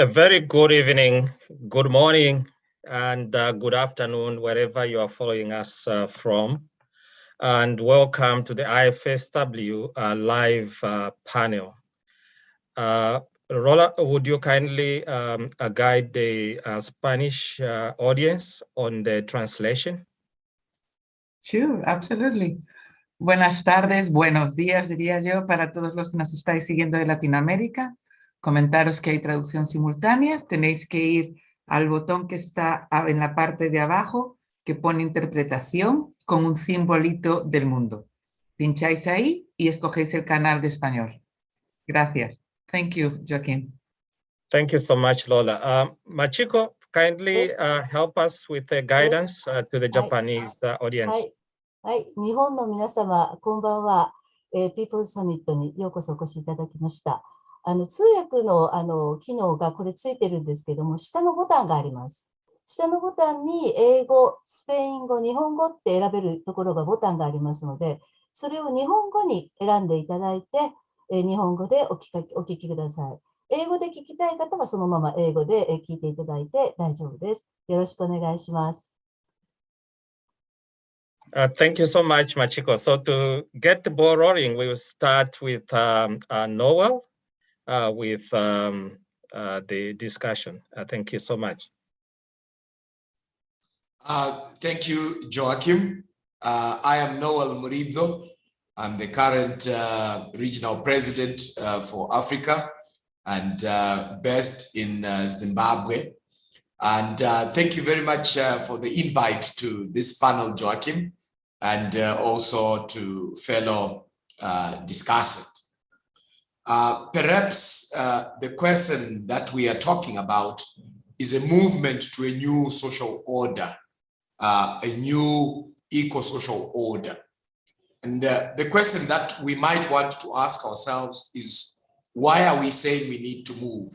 A very good evening, good morning, and good afternoon, wherever you are following us from. And welcome to the IFSW live panel. Rola, would you kindly guide the Spanish audience on the translation? Sure, absolutely. Buenas tardes, buenos días, diría yo, para todos los que nos estáis siguiendo de Latinoamérica. Comentaros que hay traducción simultánea. Tenéis que ir al botón que está en la parte de abajo, que pone interpretación con un simbolito del mundo. Pincháis ahí y escogéis el canal de español. Gracias. Thank you, Joaquín. Thank you so much, Lola. Machiko, kindly help us with the guidance to the Japanese audience. はい、日本の皆様、こんばんは。ピープルサミットにようこそお越しいただきました。通訳の機能がこれついてるんですけども、下のボタンがあります。下のボタンに英語、スペイン語、日本語って選べるところがボタンがありますので、それを日本語に選んでいただいて、日本語でお聞きください。英語で聞きたい方はそのまま英語で聞いていただいて大丈夫です。よろしくお願いします。Thank you so much, Machiko. So to get the ball rolling, we will start with Noel with the discussion. Thank you so much. Thank you, Joachim. I am Noel Murizo. I'm the current regional president for Africa and based in Zimbabwe. And thank you very much for the invite to this panel, Joachim, and also to fellow discussants. Perhaps the question that we are talking about is a movement to a new social order, a new eco-social order. And the question that we might want to ask ourselves is, why are we saying we need to move?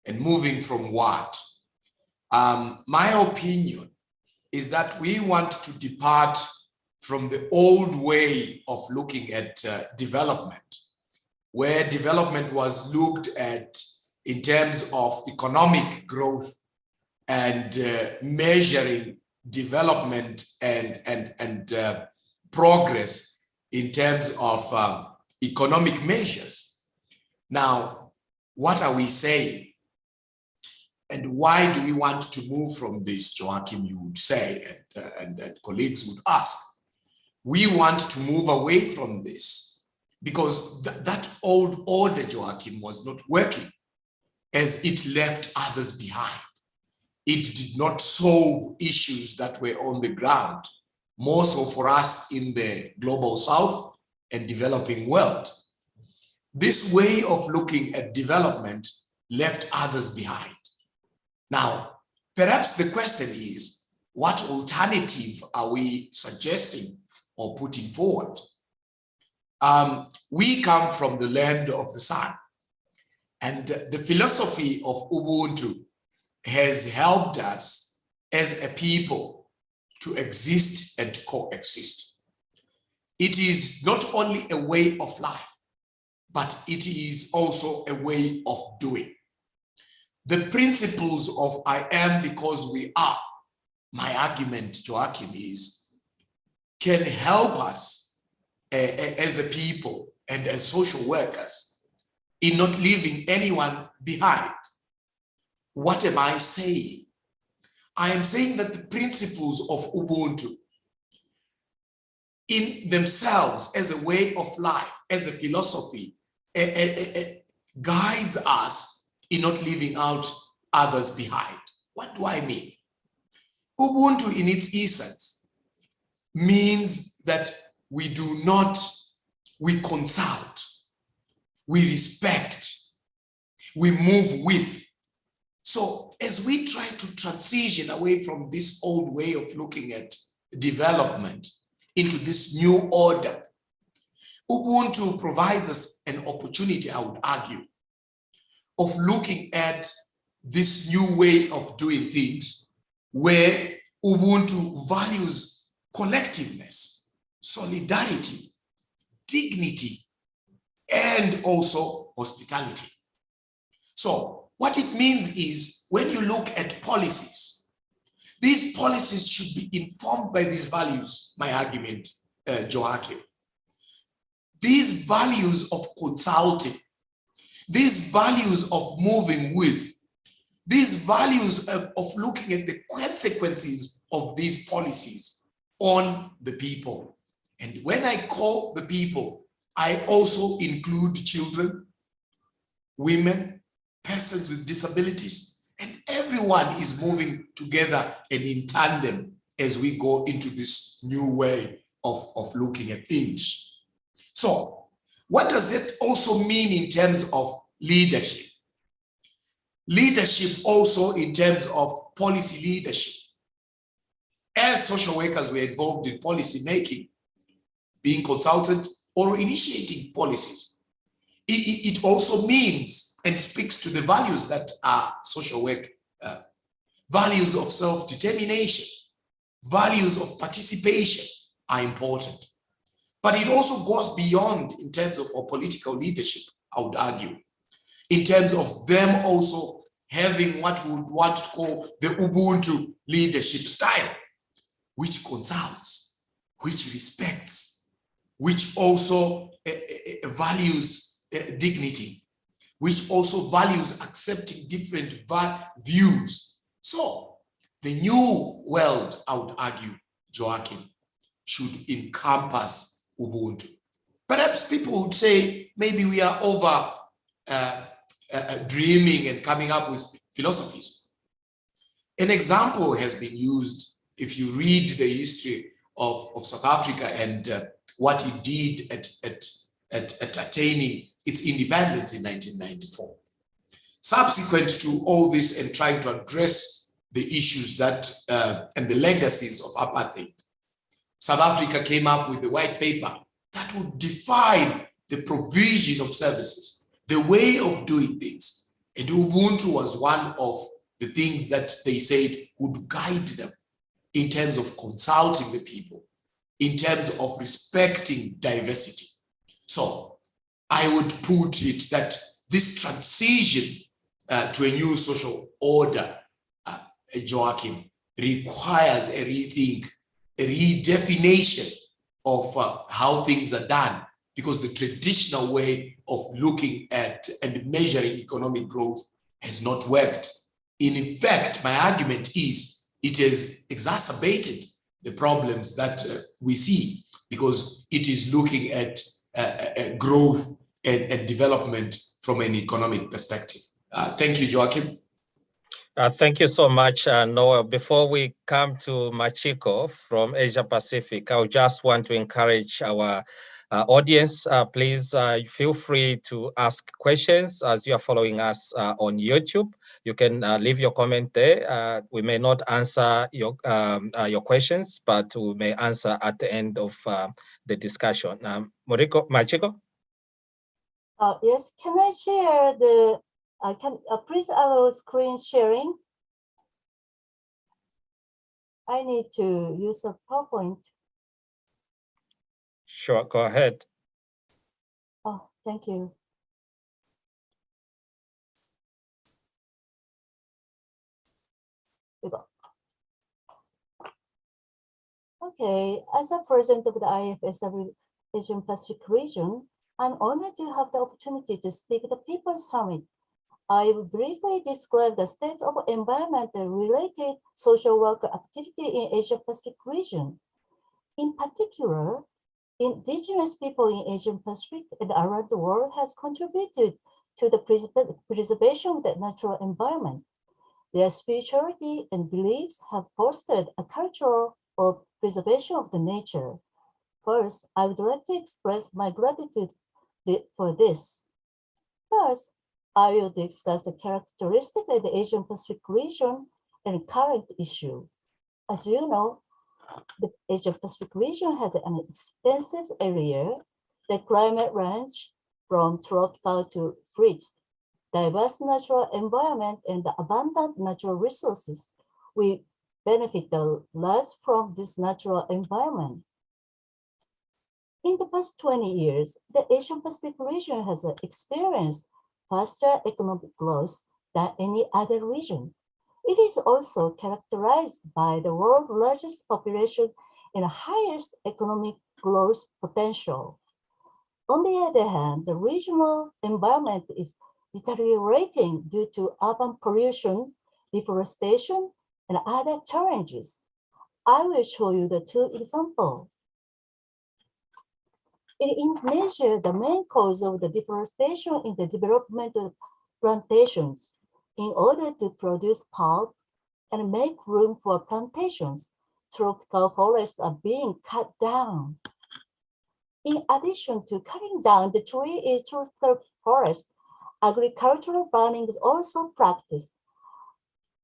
And moving from what? My opinion is that we want to depart from the old way of looking at development, where development was looked at in terms of economic growth and measuring development and progress in terms of economic measures. Now, what are we saying? And why do we want to move from this, Joachim, you would say, and colleagues would ask? We want to move away from this because that old order, Joachim, was not working as it left others behind. It did not solve issues that were on the ground, more so for us in the global south and developing world. This way of looking at development left others behind. Now, perhaps the question is, what alternative are we suggesting or putting forward? We come from the land of the sun, and the philosophy of Ubuntu has helped us as a people to exist and coexist. It is not only a way of life, but it is also a way of doing. The principles of I am because we are, my argument, Joachim, can help us as a people and as social workers in not leaving anyone behind. What am I saying? I am saying that the principles of Ubuntu in themselves as a way of life, as a philosophy, guides us in not leaving out others behind. What do I mean? Ubuntu in its essence means that we consult, we respect, we move with. So as we try to transition away from this old way of looking at development into this new order, Ubuntu provides us an opportunity, I would argue, of looking at this new way of doing things where Ubuntu values collectiveness, solidarity, dignity, and also hospitality. So what it means is when you look at policies, these policies should be informed by these values, my argument, Joachim. These values of consulting, these values of moving with, these values of looking at the consequences of these policies on the people. And when I call the people, I also include children, women, persons with disabilities, and everyone is moving together and in tandem as we go into this new way of looking at things. So what does that also mean in terms of leadership? Leadership also in terms of policy leadership. As social workers, we're involved in policy making, being consultant or initiating policies. It also means and speaks to the values that are social work, values of self-determination, values of participation are important. But it also goes beyond in terms of our political leadership, I would argue, in terms of them also having what we would want to call the Ubuntu leadership style, which consults, which respects, which also values dignity, which also values accepting different views. So the new world, I would argue, Joachim, should encompass Ubuntu. Perhaps people would say maybe we are over dreaming and coming up with philosophies. An example has been used if you read the history of South Africa and what it did at attaining its independence in 1994. Subsequent to all this and trying to address the issues that and the legacies of apartheid, South Africa came up with the white paper that would define the provision of services, the way of doing things. And Ubuntu was one of the things that they said would guide them in terms of consulting the people, in terms of respecting diversity. So I would put it that this transition to a new social order, Joachim, requires a rethink, a redefinition of how things are done, because the traditional way of looking at and measuring economic growth has not worked. In effect, my argument is it has exacerbated the problems that we see, because it is looking at growth and development from an economic perspective. Thank you, Joachim. Thank you so much, Noel. Before we come to Machiko from Asia Pacific, I just want to encourage our audience, please feel free to ask questions as you are following us on YouTube. You can leave your comment there. We may not answer your questions, but we may answer at the end of the discussion. Machiko? Yes, can I share the, please allow screen sharing? I need to use a PowerPoint. Sure, go ahead. Oh, thank you. Here we go. Okay, as a president of the IFSW Asian Pacific region, I'm honored to have the opportunity to speak at the People's Summit. I will briefly describe the state of environmental-related social work activity in Asia Pacific region. In particular, indigenous people in Asian Pacific and around the world has contributed to the preservation of the natural environment. Their spirituality and beliefs have fostered a culture of preservation of the nature. First, I would like to express my gratitude for this. First, I will discuss the characteristics of the Asian Pacific region and current issue. As you know, the Asia Pacific region has an extensive area. The climate range from tropical to frigid, diverse natural environment, and the abundant natural resources. We benefit a lot from this natural environment. In the past 20 years, the Asian Pacific region has experienced faster economic growth than any other region. It is also characterized by the world's largest population and highest economic growth potential. On the other hand, the regional environment is deteriorating due to urban pollution, deforestation, and other challenges. I will show you the two examples. In Indonesia, the main cause of the deforestation is the development of plantations. In order to produce pulp and make room for plantations, tropical forests are being cut down. In addition to cutting down the tree in tropical forest, agricultural burning is also practiced,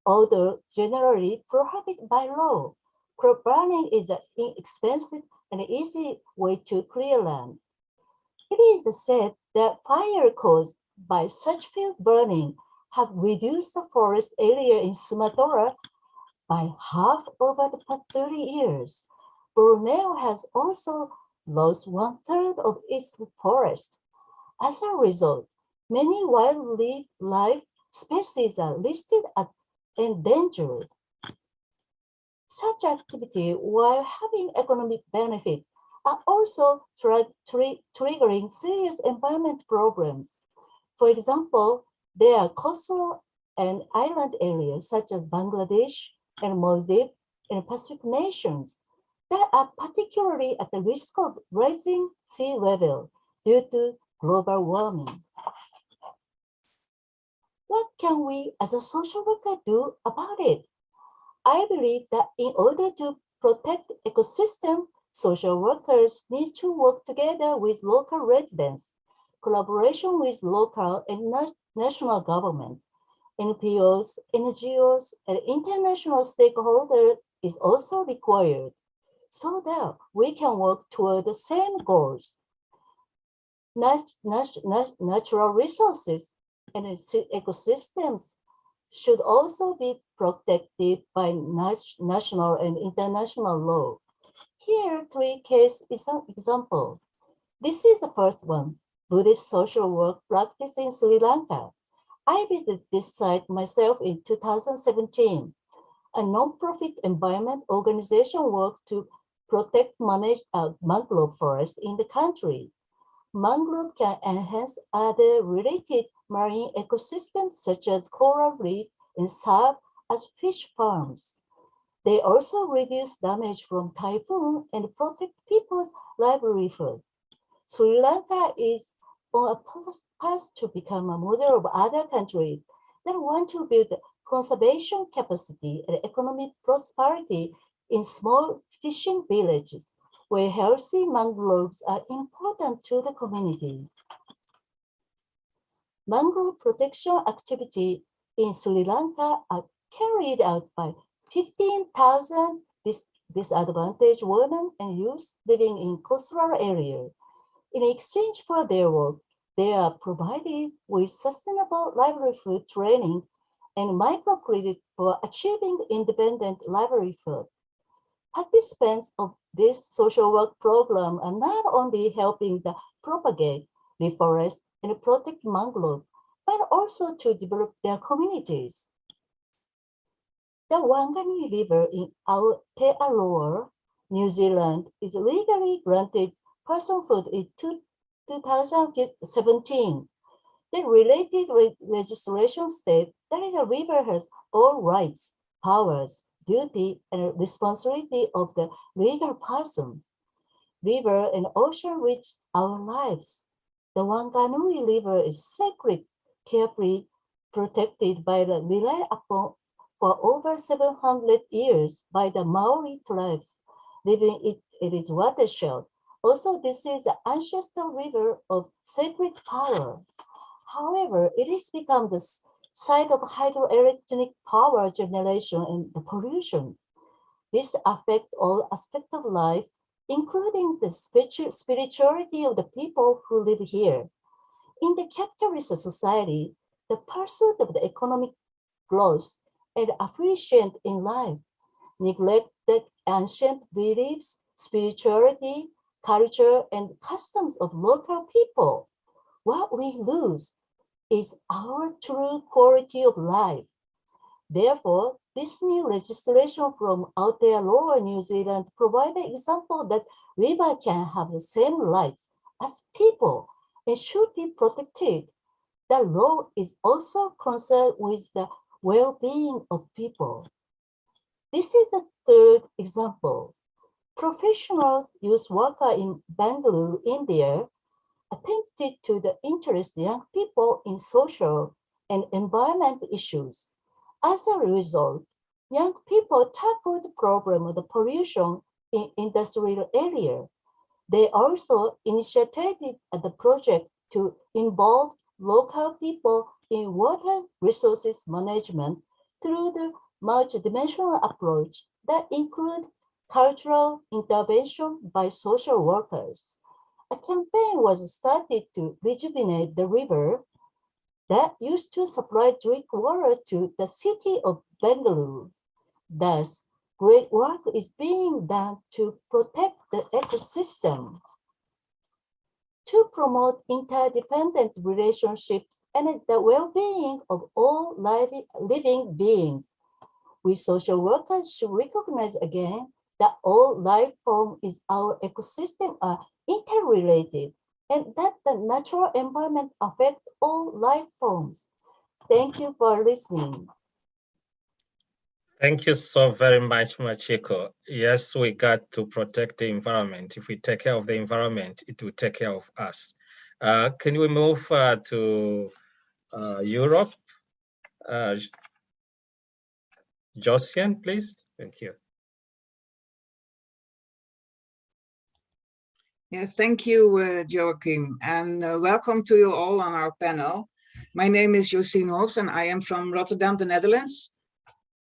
although generally prohibited by law. Crop burning is an inexpensive and easy way to clear land. It is said that fire caused by such field burning have reduced the forest area in Sumatra by half over the past 30 years. Borneo has also lost 1/3 of its forest. As a result, many wildlife species are listed as endangered. Such activity, while having economic benefit, are also triggering serious environment problems. For example, there are coastal and island areas such as Bangladesh and Maldives and Pacific nations that are particularly at the risk of rising sea level due to global warming. What can we as a social worker do about it? I believe that in order to protect ecosystem, social workers need to work together with local residents. Collaboration with local and national government, NPOs, NGOs, and international stakeholders is also required so that we can work toward the same goals. Natural resources and ecosystems should also be protected by national and international law. Here, 3 case example. This is the first one, Buddhist social work practice in Sri Lanka. I visited this site myself in 2017. A non-profit environment organization worked to protect managed mangrove forest in the country. Mangrove can enhance other related marine ecosystems such as coral reef and serve as fish farms. They also reduce damage from typhoon and protect people's livelihood. Sri Lanka is on a path to become a model of other countries that want to build conservation capacity and economic prosperity in small fishing villages, where healthy mangroves are important to the community. Mangrove protection activity in Sri Lanka are carried out by 15,000 disadvantaged women and youth living in coastal areas. In exchange for their work, they are provided with sustainable livelihood training and microcredit for achieving independent livelihood. Participants of this social work program are not only helping to propagate, reforest, and protect mangrove, but also to develop their communities. The Wangani River in Aotearoa, New Zealand, is legally granted personhood in 2017. The related legislation states that the river has all rights, powers, duty, and responsibility of the legal person. River and ocean enrich our lives. The Wanganui River is sacred, carefully protected by the relied upon for over 700 years by the Maori tribes living in its watershed. Also, this is the ancestral river of sacred power. However, it has become the site of hydroelectric power generation and the pollution. This affects all aspects of life, including the spirituality of the people who live here. In the capitalist society, the pursuit of the economic growth and efficient in life neglected ancient beliefs, spirituality, culture, and customs of local people. What we lose is our true quality of life. Therefore, this new legislation from Aotearoa, New Zealand, provides an example that women can have the same rights as people and should be protected. The law is also concerned with the well-being of people. This is the third example. Professional youth worker in Bangalore, India, attempted to interest young people in social and environment issues. As a result, young people tackled the problem of the pollution in industrial area. They also initiated the project to involve local people in water resources management through the multidimensional approach that include cultural intervention by social workers. A campaign was started to rejuvenate the river that used to supply drink water to the city of Bangalore. Thus, great work is being done to protect the ecosystem. To promote interdependent relationships and the well-being of all living beings, we social workers should recognize again that all life forms in our ecosystem are interrelated and that the natural environment affects all life forms. Thank you for listening. Thank you so very much, Machiko. Yes, we got to protect the environment. If we take care of the environment, it will take care of us. Can we move to Europe? Josian, please. Thank you. Yeah, thank you, Joachim, and welcome to you all on our panel. My name is Josien Hofs, and I am from Rotterdam, the Netherlands.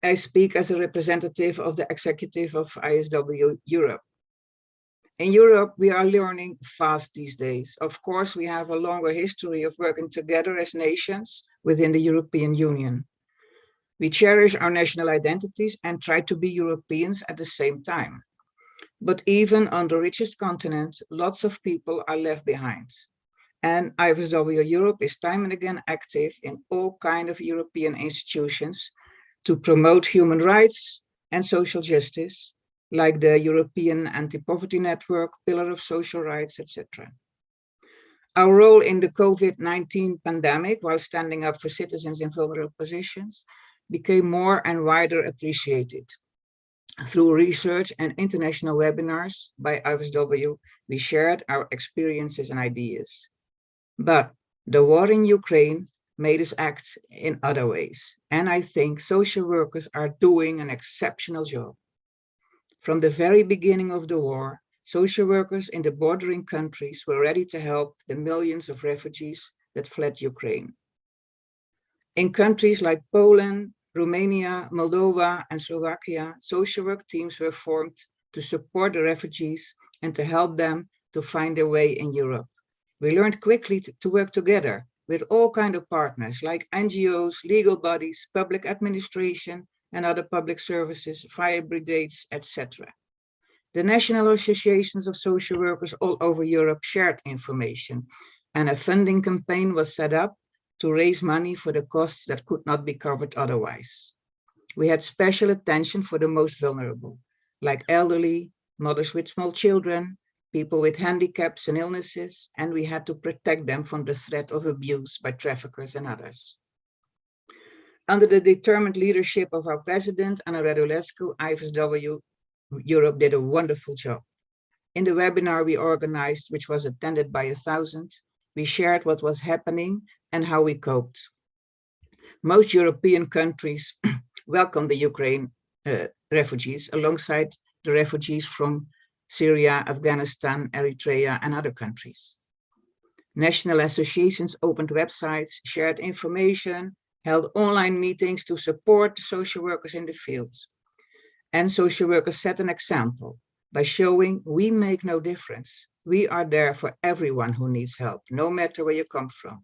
I speak as a representative of the executive of IFSW Europe. In Europe, we are learning fast these days. Of course, we have a longer history of working together as nations within the European Union. We cherish our national identities and try to be Europeans at the same time. But even on the richest continent, lots of people are left behind. And IFSW Europe is time and again active in all kinds of European institutions to promote human rights and social justice, like the European Anti-Poverty Network, Pillar of Social Rights, etc. Our role in the COVID-19 pandemic, while standing up for citizens in vulnerable positions, became more and wider appreciated. Through research and international webinars by IFSW, we shared our experiences and ideas. But the war in Ukraine made us act in other ways. And I think social workers are doing an exceptional job. From the very beginning of the war, social workers in the bordering countries were ready to help the millions of refugees that fled Ukraine. In countries like Poland, Romania, Moldova, and Slovakia, social work teams were formed to support the refugees and to help them to find their way in Europe. We learned quickly to work together with all kinds of partners like NGOs, legal bodies, public administration, and other public services, fire brigades, etc. The national associations of social workers all over Europe shared information, and a funding campaign was set up to raise money for the costs that could not be covered otherwise. We had special attention for the most vulnerable, like elderly, mothers with small children, people with handicaps and illnesses, and we had to protect them from the threat of abuse by traffickers and others. Under the determined leadership of our president, Anna Radulescu, IFSW Europe did a wonderful job. In the webinar we organized, which was attended by 1,000, we shared what was happening and how we coped. Most European countries welcomed the Ukraine refugees alongside the refugees from Syria, Afghanistan, Eritrea, and other countries. National associations opened websites, shared information, held online meetings to support the social workers in the field. And social workers set an example by showing we make no difference. We are there for everyone who needs help, no matter where you come from.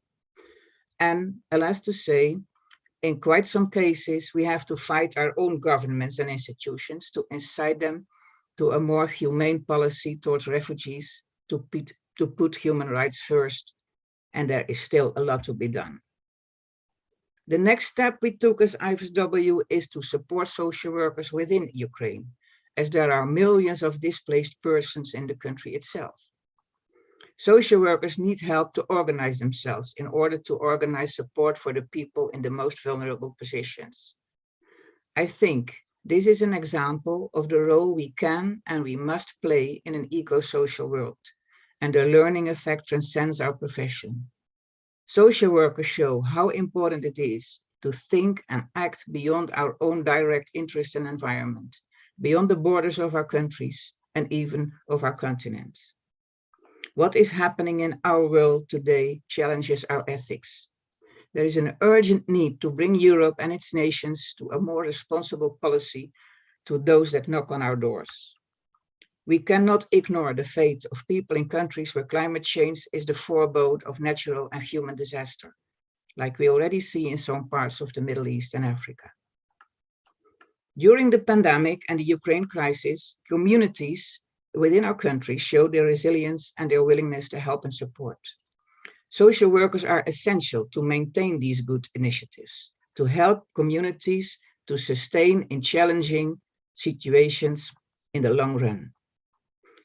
And alas to say, in quite some cases, we have to fight our own governments and institutions to incite them to a more humane policy towards refugees, to put human rights first. And there is still a lot to be done. The next step we took as IFSW is to support social workers within Ukraine, as there are millions of displaced persons in the country itself. Social workers need help to organize themselves in order to organize support for the people in the most vulnerable positions. I think this is an example of the role we can and we must play in an eco-social world, and the learning effect transcends our profession. Social workers show how important it is to think and act beyond our own direct interest and environment, beyond the borders of our countries and even of our continent. What is happening in our world today challenges our ethics. There is an urgent need to bring Europe and its nations to a more responsible policy to those that knock on our doors. We cannot ignore the fate of people in countries where climate change is the forebode of natural and human disaster, like we already see in some parts of the Middle East and Africa. During the pandemic and the Ukraine crisis, communities within our country showed their resilience and their willingness to help and support. Social workers are essential to maintain these good initiatives, to help communities to sustain in challenging situations in the long run.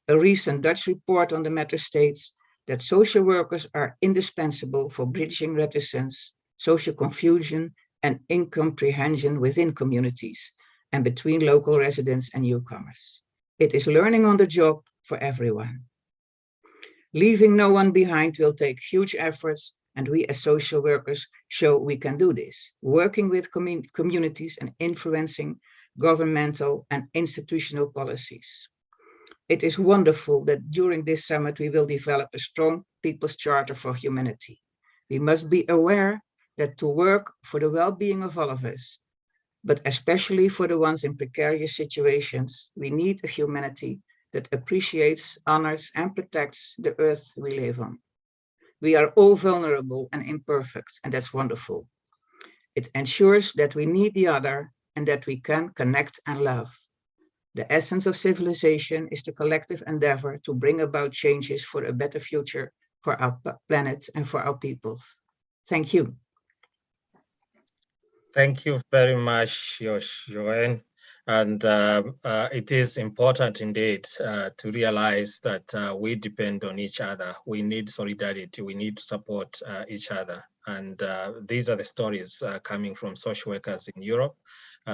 A recent Dutch report on the matter states that social workers are indispensable for bridging reticence, social confusion, and incomprehension within communities and between local residents and newcomers. It is learning on the job for everyone. Leaving no one behind will take huge efforts, and we as social workers show we can do this, working with communities and influencing governmental and institutional policies. It is wonderful that during this summit we will develop a strong People's Charter for Humanity. We must be aware that to work for the well-being of all of us, but especially for the ones in precarious situations, we need a humanity that appreciates, honors, and protects the earth we live on. We are all vulnerable and imperfect, and that's wonderful. It ensures that we need the other and that we can connect and love. The essence of civilization is the collective endeavor to bring about changes for a better future for our planet and for our peoples. Thank you. Thank you very much, Joanne. And it is important indeed to realize that we depend on each other. We need solidarity. We need to support each other. And these are the stories coming from social workers in Europe,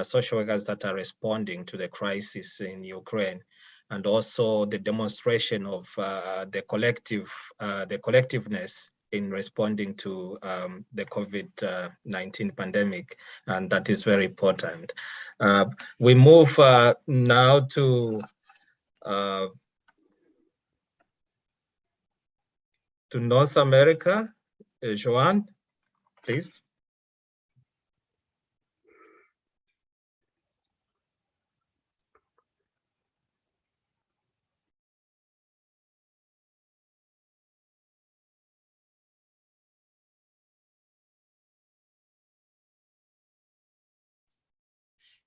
social workers that are responding to the crisis in Ukraine, and also the demonstration of the collectiveness in responding to the COVID-19 pandemic, and that is very important. We move now to North America. Joanne, please.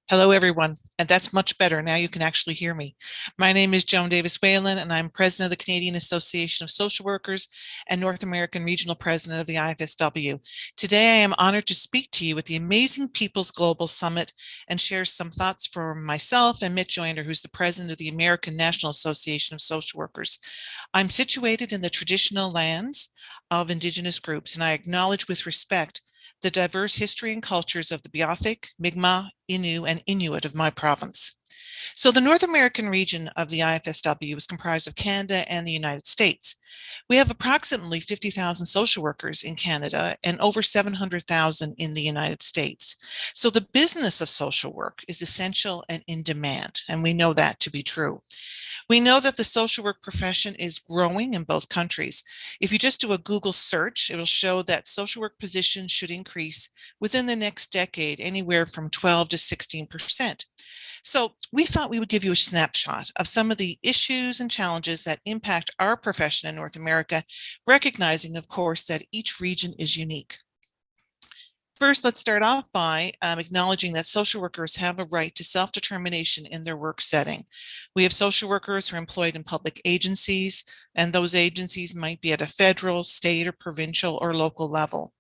Hello, everyone, and that's much better. Now you can actually hear me. My name is Joan Davis Whalen, and I'm president of the Canadian Association of Social Workers and North American Regional President of the IFSW. Today, I am honored to speak to you at the amazing People's Global Summit and share some thoughts from myself and Mitt Joyner, who's the president of the American National Association of Social Workers. I'm situated in the traditional lands of Indigenous groups, and I acknowledge with respect the diverse history and cultures of the Beothuk, Mi'kmaq, Innu, and Inuit of my province. So the North American region of the IFSW is comprised of Canada and the United States. We have approximately 50,000 social workers in Canada and over 700,000 in the United States. So the business of social work is essential and in demand, and we know that to be true. We know that the social work profession is growing in both countries. If you just do a Google search, it'll show that social work positions should increase within the next decade, anywhere from 12 to 16%. So we thought we would give you a snapshot of some of the issues and challenges that impact our profession in North America, recognizing, of course, that each region is unique. First, let's start off by acknowledging that social workers have a right to self-determination in their work setting. We have social workers who are employed in public agencies, and those agencies might be at a federal, state, or provincial or local level.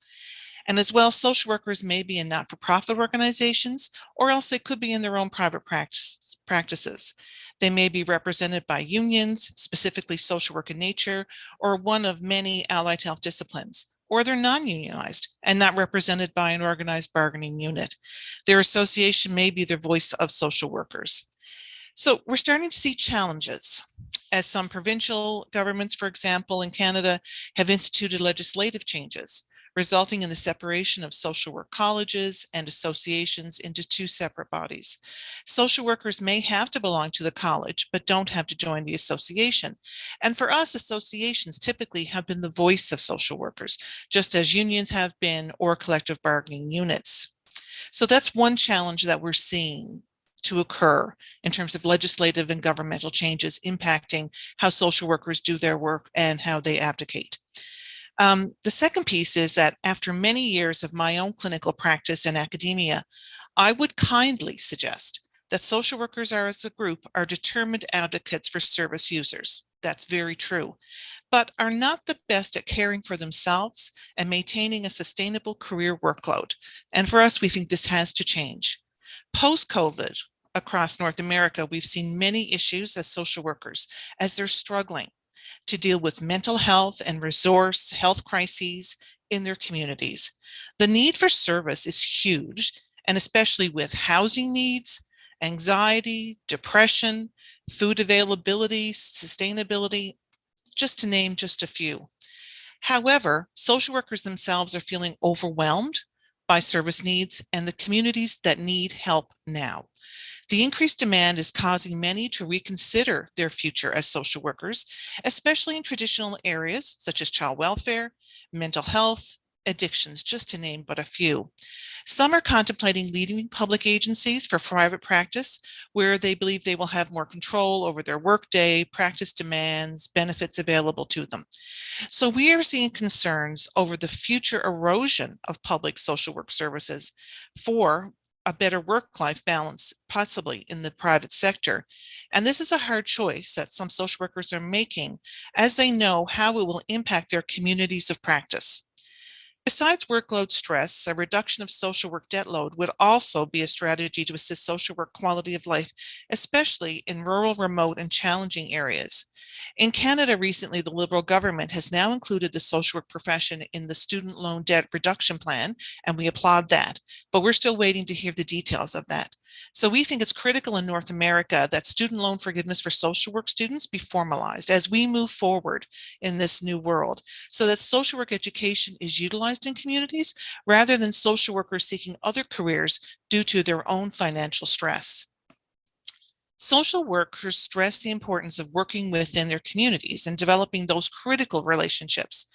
And as well, social workers may be in not-for-profit organizations, or else they could be in their own private practices. They may be represented by unions, specifically social work in nature, or one of many allied health disciplines, or they're non-unionized and not represented by an organized bargaining unit. Their association may be the voice of social workers. So we're starting to see challenges as some provincial governments, for example, in Canada, have instituted legislative changes, resulting in the separation of social work colleges and associations into two separate bodies. Social workers may have to belong to the college, but don't have to join the association. And for us, associations typically have been the voice of social workers, just as unions have been, or collective bargaining units. So that's one challenge that we're seeing to occur in terms of legislative and governmental changes impacting how social workers do their work and how they advocate. The second piece is that after many years of my own clinical practice in academia, I would kindly suggest that social workers are, as a group, are determined advocates for service users. That's very true, but are not the best at caring for themselves and maintaining a sustainable career workload. And for us, we think this has to change. Post-COVID, across North America, we've seen many issues as social workers as they're struggling to deal with mental health and resource health crises in their communities. The need for service is huge, and especially with housing needs, anxiety, depression, food availability, sustainability, just to name just a few. However, social workers themselves are feeling overwhelmed by service needs and the communities that need help now. The increased demand is causing many to reconsider their future as social workers, especially in traditional areas such as child welfare, mental health, addictions, just to name but a few. Some are contemplating leading public agencies for private practice, where they believe they will have more control over their workday, practice demands, benefits available to them. So we are seeing concerns over the future erosion of public social work services for a better work-life balance, possibly in the private sector. And this is a hard choice that some social workers are making as they know how it will impact their communities of practice. Besides workload stress, a reduction of social work debt load would also be a strategy to assist social work quality of life, especially in rural, remote, and challenging areas. In Canada recently, the Liberal government has now included the social work profession in the student loan debt reduction plan, and we applaud that, but we're still waiting to hear the details of that. So we think it's critical in North America that student loan forgiveness for social work students be formalized as we move forward in this new world, so that social work education is utilized in communities rather than social workers seeking other careers due to their own financial stress. Social workers stress the importance of working within their communities and developing those critical relationships.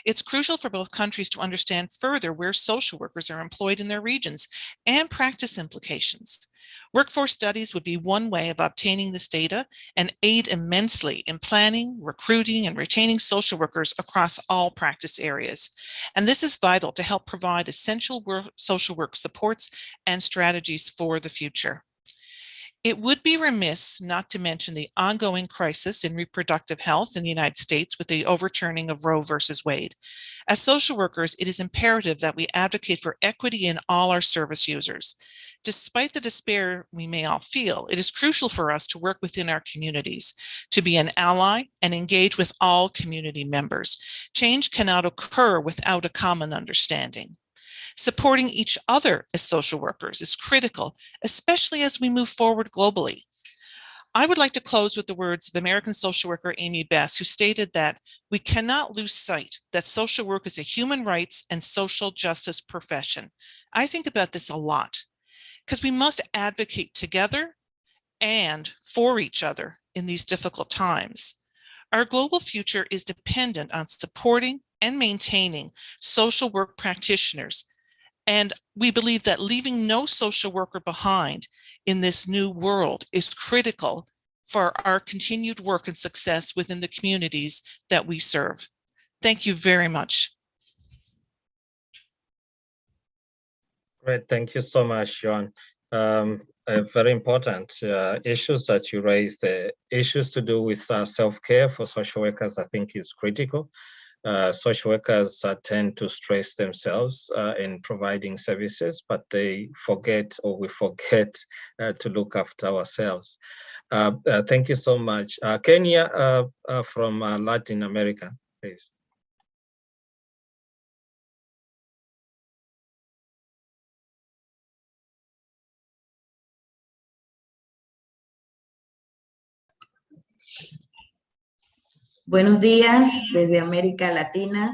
It's crucial for both countries to understand further where social workers are employed in their regions and practice implications. Workforce studies would be one way of obtaining this data and aid immensely in planning, recruiting, and retaining social workers across all practice areas. And this is vital to help provide essential social work supports and strategies for the future. It would be remiss not to mention the ongoing crisis in reproductive health in the United States with the overturning of Roe versus Wade. As social workers, it is imperative that we advocate for equity in all our service users. Despite the despair we may all feel, it is crucial for us to work within our communities, to be an ally and engage with all community members. Change cannot occur without a common understanding. Supporting each other as social workers is critical, especially as we move forward globally. I would like to close with the words of American social worker Amy Bess, who stated that we cannot lose sight that social work is a human rights and social justice profession. I think about this a lot because we must advocate together and for each other in these difficult times. Our global future is dependent on supporting and maintaining social work practitioners. And we believe that leaving no social worker behind in this new world is critical for our continued work and success within the communities that we serve. Thank you very much. Great, thank you so much, Joan. Very important issues that you raised. Issues to do with self-care for social workers, I think, is critical. social workers tend to stress themselves in providing services, but they forget, or we forget, to look after ourselves. Thank you so much. Kenya from Latin America, please. Buenos días desde América Latina.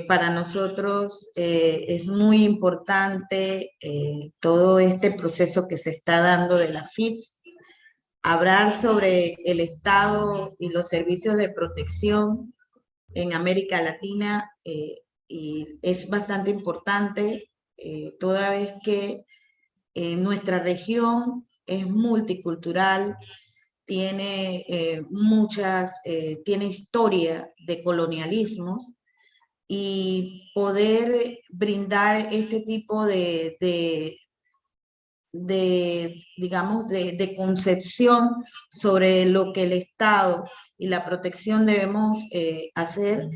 Para nosotros es muy importante todo este proceso que se está dando de la FITS. Hablar sobre el Estado y los servicios de protección en América Latina y es bastante importante toda vez que nuestra región es multicultural, tiene tiene historia de colonialismos, y poder brindar este tipo digamos, de concepción sobre lo que el Estado y la protección debemos hacer,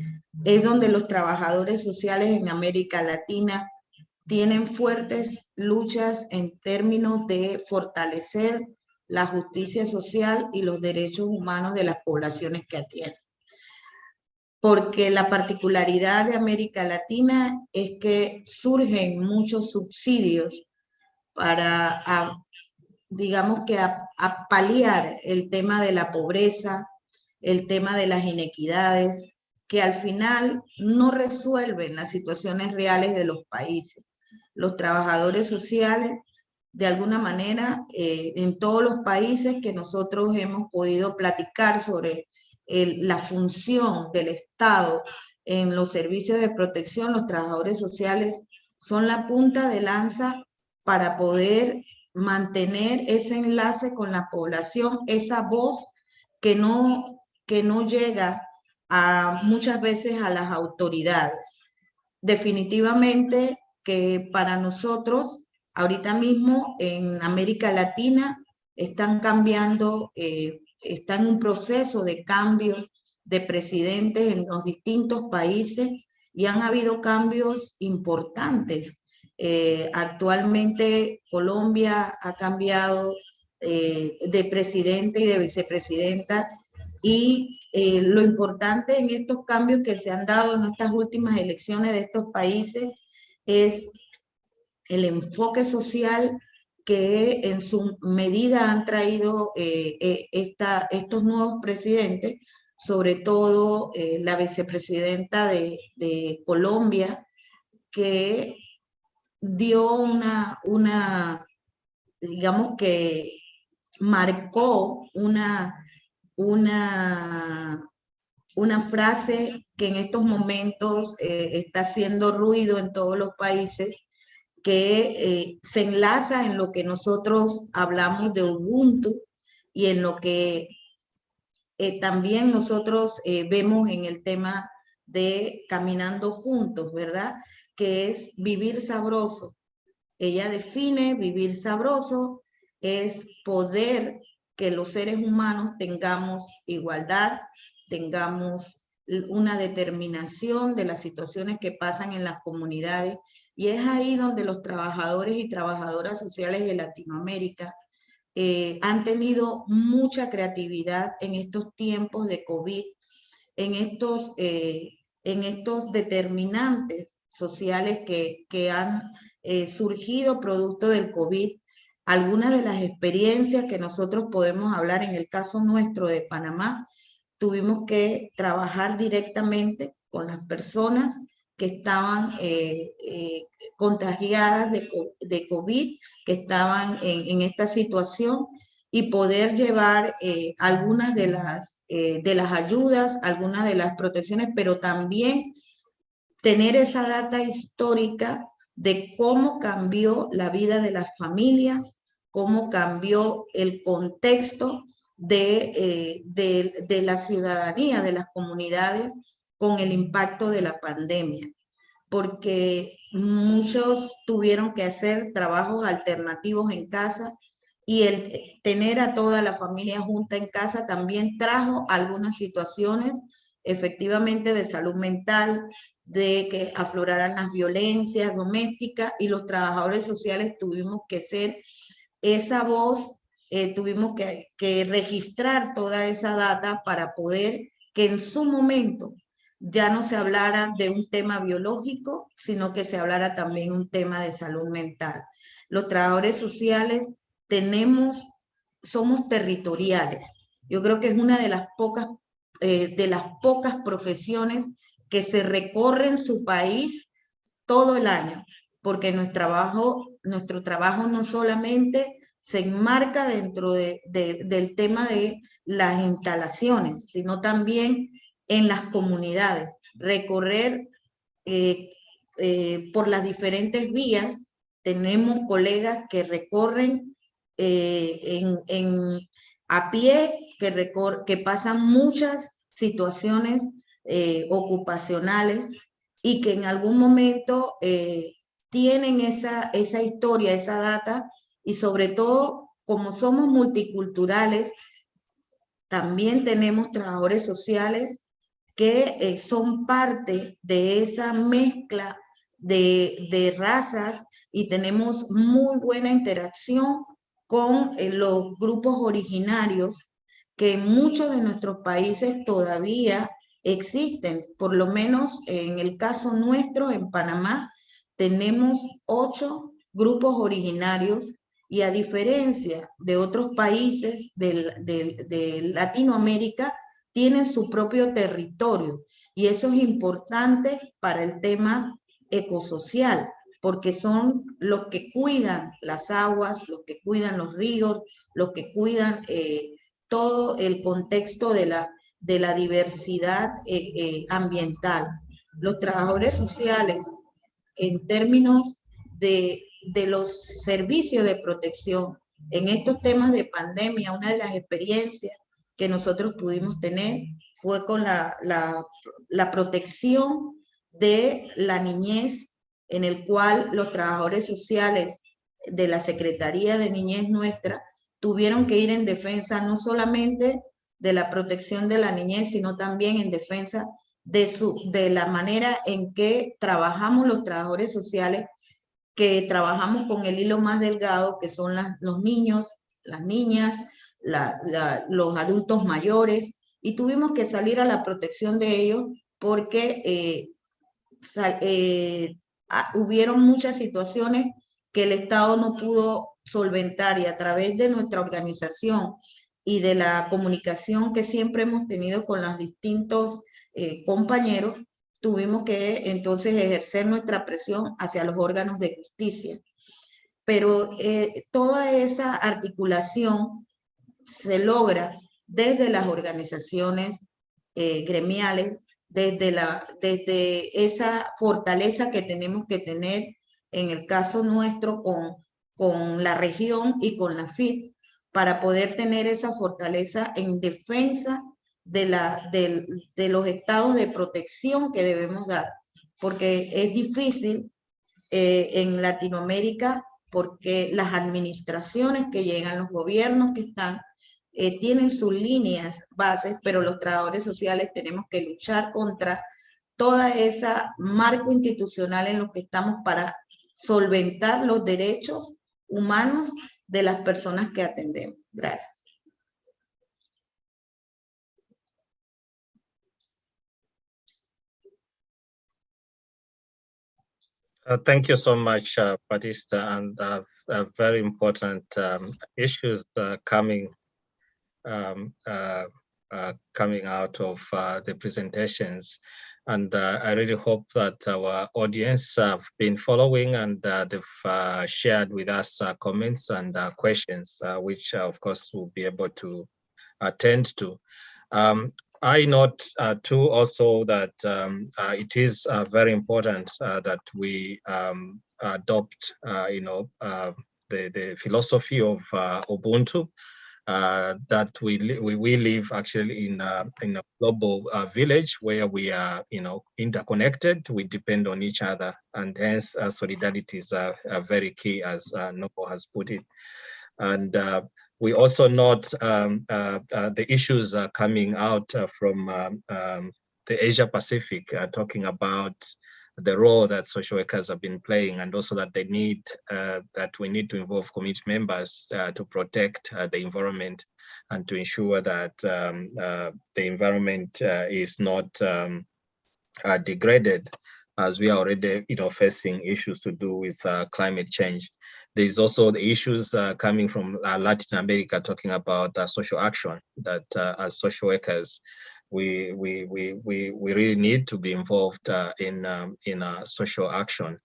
es donde los trabajadores sociales en América Latina tienen fuertes luchas en términos de fortalecer la justicia social y los derechos humanos de las poblaciones que atienden. Porque la particularidad de América Latina es que surgen muchos subsidios para, digamos que a paliar el tema de la pobreza, el tema de las inequidades, que al final no resuelven las situaciones reales de los países. Los trabajadores sociales, de alguna manera, en todos los países que nosotros hemos podido platicar sobre la función del Estado en los servicios de protección, los trabajadores sociales son la punta de lanza para poder mantener ese enlace con la población, esa voz que no llega muchas veces a las autoridades. Definitivamente que para nosotros, ahorita mismo en América Latina, están cambiando, está en un proceso de cambio de presidentes en los distintos países y han habido cambios importantes. Actualmente Colombia ha cambiado de presidente y de vicepresidenta y lo importante en estos cambios que se han dado en estas últimas elecciones de estos países es el enfoque social que en su medida han traído estos nuevos presidentes, sobre todo la vicepresidenta de Colombia, que dio digamos que marcó una frase que en estos momentos está haciendo ruido en todos los países, que se enlaza en lo que nosotros hablamos de Ubuntu y en lo que también nosotros vemos en el tema de caminando juntos, ¿verdad? Que es vivir sabroso. Ella define vivir sabroso, es poder que los seres humanos tengamos igualdad, tengamos una determinación de las situaciones que pasan en las comunidades, y es ahí donde los trabajadores y trabajadoras sociales de Latinoamérica han tenido mucha creatividad en estos tiempos de COVID, en estos determinantes sociales que han surgido producto del COVID. Algunas de las experiencias que nosotros podemos hablar en el caso nuestro de Panamá, tuvimos que trabajar directamente con las personas que estaban contagiadas de COVID, que estaban en esta situación, y poder llevar algunas de las ayudas, algunas de las protecciones, pero también tener esa data histórica de cómo cambió la vida de las familias, cómo cambió el contexto de la ciudadanía, de las comunidades, con el impacto de la pandemia, porque muchos tuvieron que hacer trabajos alternativos en casa, y el tener a toda la familia junta en casa también trajo algunas situaciones efectivamente de salud mental, de que afloraran las violencias domésticas, y los trabajadores sociales tuvimos que ser esa voz, tuvimos que registrar toda esa data para poder que en su momento ya no se hablara de un tema biológico, sino que se hablara también un tema de salud mental. Los trabajadores sociales somos territoriales. Yo creo que es una de las pocas profesiones que se recorren su país todo el año, porque nuestro trabajo no solamente se enmarca dentro del tema de las instalaciones, sino también en las comunidades, recorrer por las diferentes vías. Tenemos colegas que recorren a pie, que pasan muchas situaciones ocupacionales y que en algún momento tienen esa historia, esa data, y sobre todo, como somos multiculturales, también tenemos trabajadores sociales que son parte de esa mezcla de razas, y tenemos muy buena interacción con los grupos originarios que en muchos de nuestros países todavía existen. Por lo menos en el caso nuestro, en Panamá, tenemos 8 grupos originarios, y a diferencia de otros países de Latinoamérica, tienen su propio territorio, y eso es importante para el tema ecosocial, porque son los que cuidan las aguas, los que cuidan los ríos, los que cuidan todo el contexto de la diversidad ambiental. Los trabajadores sociales, en términos de los servicios de protección, en estos temas de pandemia, una de las experiencias que nosotros pudimos tener fue con la protección de la niñez, en el cual los trabajadores sociales de la Secretaría de Niñez nuestra tuvieron que ir en defensa no solamente de la protección de la niñez, sino también en defensa de la manera en que trabajamos los trabajadores sociales, que trabajamos con el hilo más delgado, que son los niños, las niñas, los adultos mayores, y tuvimos que salir a la protección de ellos porque hubieron muchas situaciones que el Estado no pudo solventar, y a través de nuestra organización y de la comunicación que siempre hemos tenido con los distintos compañeros, tuvimos que entonces ejercer nuestra presión hacia los órganos de justicia. Pero toda esa articulación se logra desde las organizaciones gremiales, desde esa fortaleza que tenemos que tener, en el caso nuestro, con la región y con la FIT, para poder tener esa fortaleza en defensa de los estados de protección que debemos dar, porque es difícil en Latinoamérica, porque las administraciones que llegan, los gobiernos que están, tienen sus líneas bases, pero los trabajadores sociales tenemos que luchar contra toda esa marco institucional en lo que estamos para solventar los derechos humanos de las personas que atendemos. Gracias. Thank you so much, Batista, and very important issues coming out of the presentations. And I really hope that our audience have been following, and they've shared with us comments and questions, which of course we'll be able to attend to. I note too also that it is very important that we adopt, the philosophy of Ubuntu, that we live actually in a global village where we are, interconnected. We depend on each other, and hence solidarity is very key, as Nobo has put it. And we also note the issues coming out from the Asia Pacific, talking about the role that social workers have been playing, and also that they need that we need to involve community members to protect the environment and to ensure that the environment is not degraded, as we are already facing issues to do with climate change. There's also the issues coming from Latin America, talking about social action, that as social workers, we really need to be involved in social action.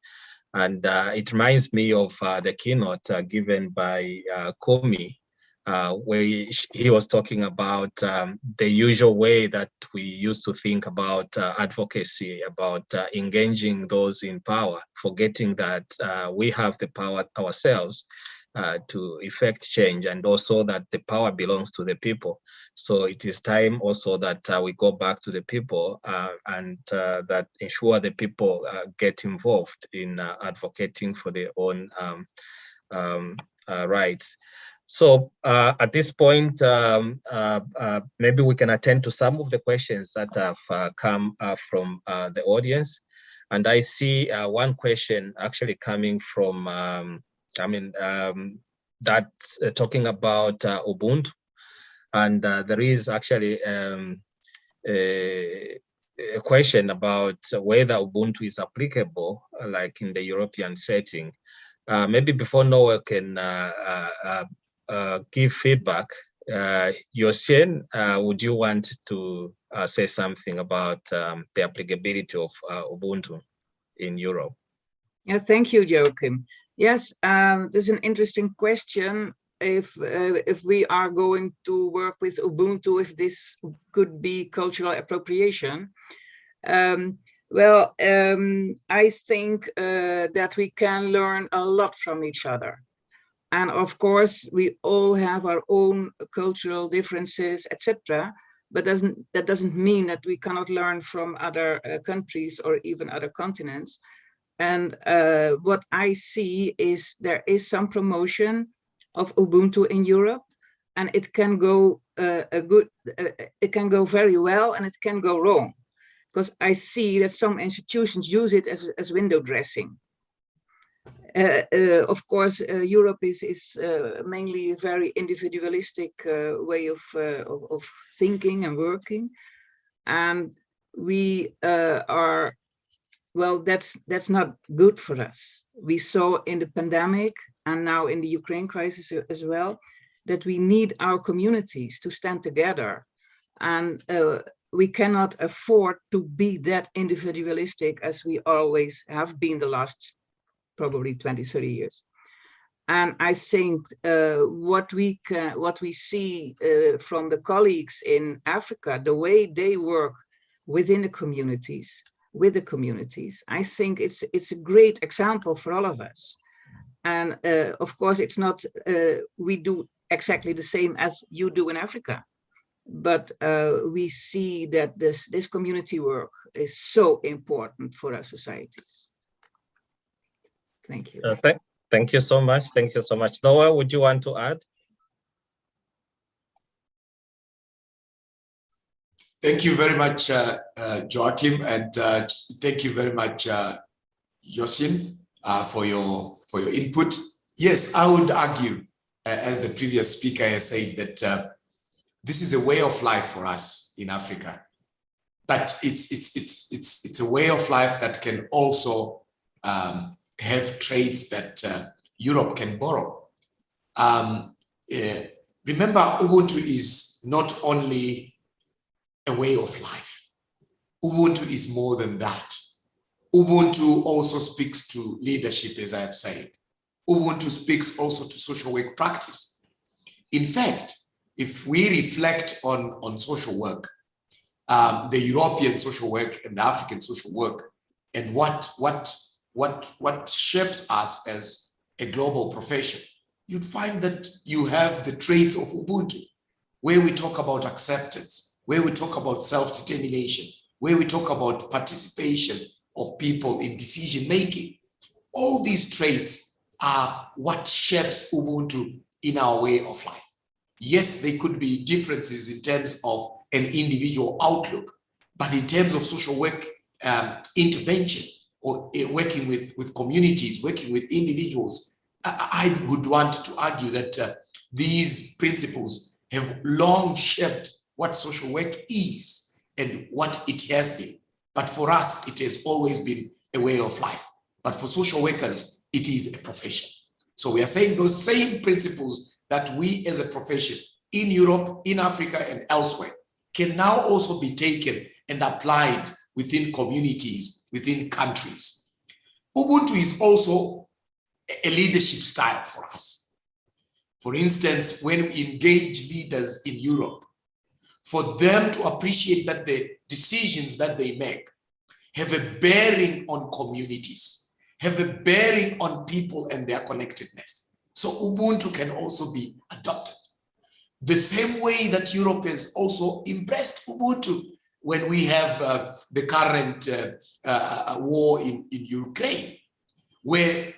And it reminds me of the keynote given by Komi, where he was talking about the usual way that we used to think about advocacy, about engaging those in power, forgetting that we have the power ourselves to effect change, and also that the power belongs to the people. So it is time also that we go back to the people and that ensure the people get involved in advocating for their own rights. So at this point, maybe we can attend to some of the questions that have come from the audience. And I see one question actually coming from, that's talking about Ubuntu. And there is actually a question about whether Ubuntu is applicable, like in the European setting. Maybe before Noah can give feedback, Yosin, would you want to say something about the applicability of Ubuntu in Europe? Yeah, thank you, Joachim. Yes, there's an interesting question. If we are going to work with Ubuntu, if this could be cultural appropriation. I think that we can learn a lot from each other. And of course, we all have our own cultural differences, etc. But that doesn't mean that we cannot learn from other countries or even other continents. And what I see is there is some promotion of Ubuntu in Europe, and it can go it can go very well, and it can go wrong, because I see that some institutions use it as window dressing. Of course, Europe is mainly a very individualistic way of thinking and working, and we are, well, that's not good for us. We saw in the pandemic and now in the Ukraine crisis as well, that we need our communities to stand together, and we cannot afford to be that individualistic as we always have been the last probably 20, 30 years. And I think what we see from the colleagues in Africa, the way they work within the communities, with the communities, I think it's a great example for all of us. And of course, it's not, we do exactly the same as you do in Africa, but we see that this community work is so important for our societies. Thank you. Thank you so much. Thank you so much. Noah, would you want to add? Thank you very much, Joachim, and thank you very much, Yosin, for your input. Yes, I would argue, as the previous speaker has said, that this is a way of life for us in Africa. But it's a way of life that can also have traits that Europe can borrow. Remember, Ubuntu is not only a way of life. Ubuntu is more than that. Ubuntu also speaks to leadership, as I have said. Ubuntu speaks also to social work practice. In fact, if we reflect on social work, the European social work and the African social work, and what shapes us as a global profession, you'd find that you have the traits of Ubuntu, where we talk about acceptance, where we talk about self-determination, where we talk about participation of people in decision-making. All these traits are what shapes Ubuntu in our way of life. Yes, there could be differences in terms of an individual outlook, But in terms of social work intervention or working with communities, working with individuals, I would want to argue that these principles have long shaped what social work is and what it has been. But for us, it has always been a way of life. But for social workers, it is a profession. So we are saying those same principles that we as a profession in Europe, in Africa, and elsewhere can now also be taken and applied within communities, within countries. Ubuntu is also a leadership style for us. For instance, when we engage leaders in Europe, for them to appreciate that the decisions that they make have a bearing on communities, have a bearing on people and their connectedness. So Ubuntu can also be adopted. The same way that Europe has also embraced Ubuntu when we have the current war in Ukraine, where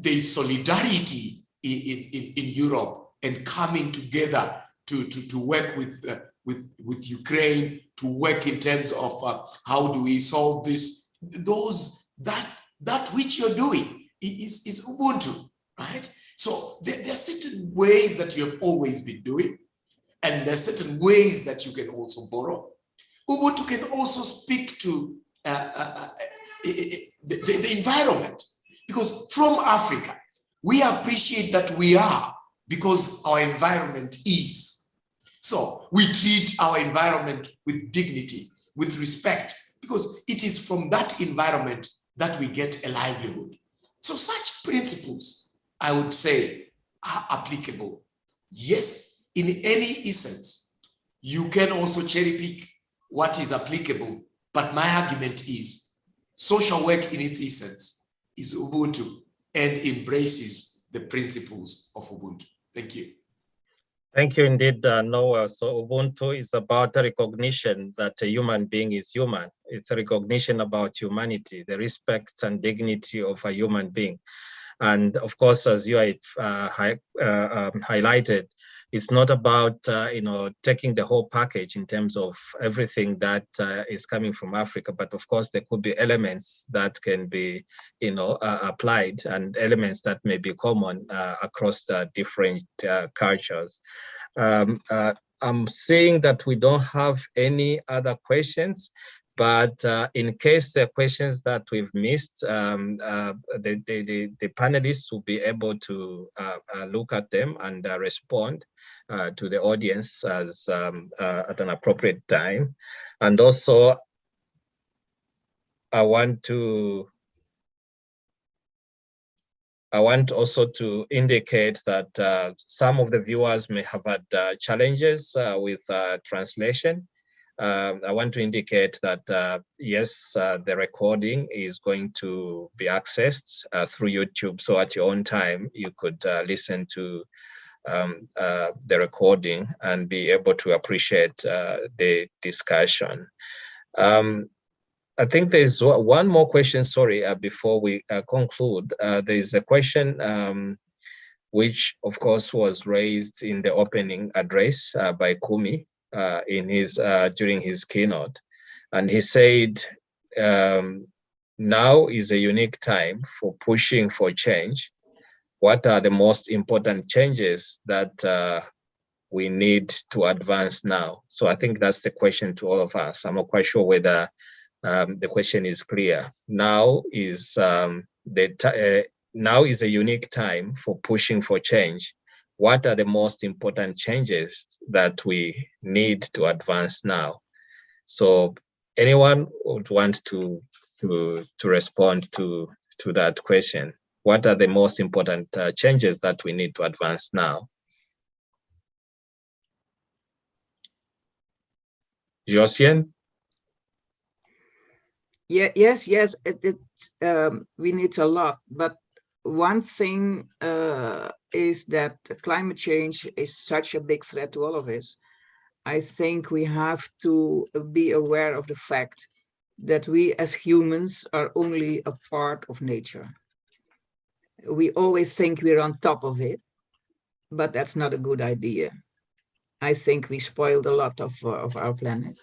there is solidarity in Europe and coming together to work with Ukraine, to work in terms of how do we solve this. That which you're doing is Ubuntu, right? So there are certain ways that you have always been doing, and there are certain ways that you can also borrow. Ubuntu can also speak to the environment, because from Africa, we appreciate that we are because our environment is. So we treat our environment with dignity, with respect, because it is from that environment that we get a livelihood. So such principles, I would say, are applicable. Yes, in any essence, you can also cherry pick what is applicable, but my argument is social work in its essence is Ubuntu and embraces the principles of Ubuntu. Thank you. Thank you indeed, Noah. So Ubuntu is about the recognition that a human being is human. It's a recognition about humanity, the respect and dignity of a human being. And of course, as you highlighted, it's not about taking the whole package in terms of everything that is coming from Africa, but of course there could be elements that can be applied and elements that may be common across the different cultures. I'm seeing that we don't have any other questions, but in case there are questions that we've missed, the panelists will be able to look at them and respond to the audience as at an appropriate time. And also, I want also to indicate that some of the viewers may have had challenges with translation. I want to indicate that, yes, the recording is going to be accessed through YouTube. So at your own time, you could listen to the recording and be able to appreciate the discussion. I think there's one more question, sorry, before we conclude. There's a question which, of course, was raised in the opening address by Kumi during his keynote. And he said, now is a unique time for pushing for change. What are the most important changes that we need to advance now? So I think that's the question to all of us. I'm not quite sure whether the question is clear. Now is now is a unique time for pushing for change. What are the most important changes that we need to advance now? So anyone would want to respond to that question? What are the most important changes that we need to advance now? Josiane? Yeah, yes, we need a lot, but one thing is that climate change is such a big threat to all of us. I think we have to be aware of the fact that we as humans are only a part of nature. We always think we're on top of it, but that's not a good idea. I think we spoiled a lot of our planet.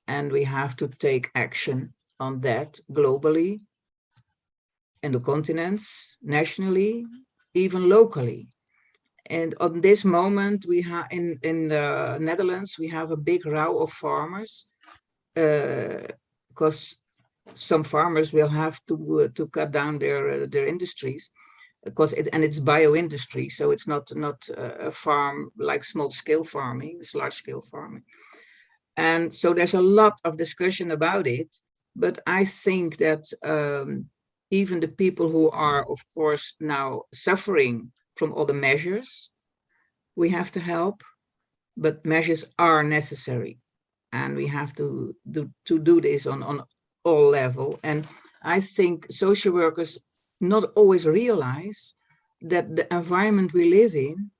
and we have to take action on that globally, in the continents, nationally, even locally. And on this moment, we have in the Netherlands, we have a big row of farmers, because some farmers will have to cut down their industries, because it's bio-industry, so it's not a farm like small-scale farming, it's large-scale farming. And so there's a lot of discussion about it, but I think that even the people who are, of course, now suffering from all the measures, we have to help, but measures are necessary, and we have to do this on all level. And I think social workers not always realize that the environment we live in,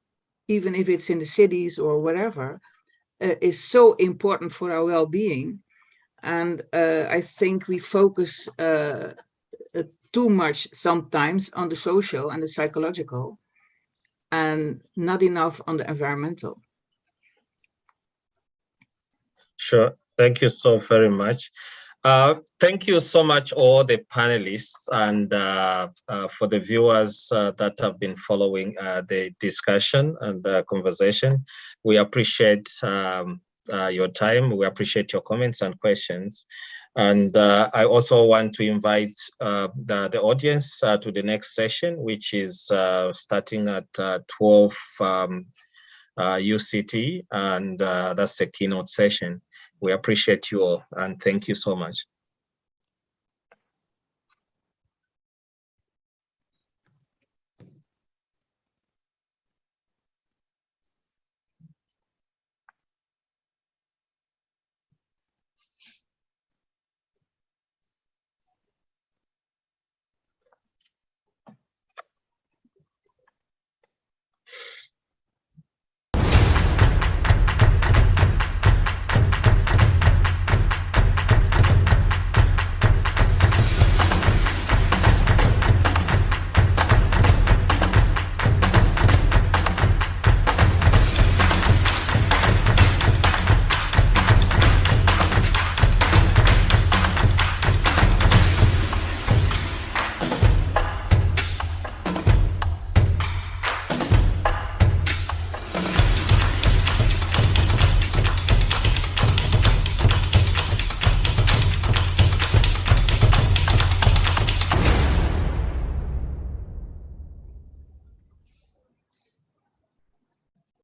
even if it's in the cities or wherever, is so important for our well-being. And I think we focus too much sometimes on the social and the psychological, and not enough on the environmental. Sure. Thank you so very much. Thank you so much, all the panelists, and for the viewers that have been following the discussion and the conversation. We appreciate your time. We appreciate your comments and questions. And I also want to invite the audience to the next session, which is starting at 12 UCT, and that's the keynote session. We appreciate you all, and thank you so much.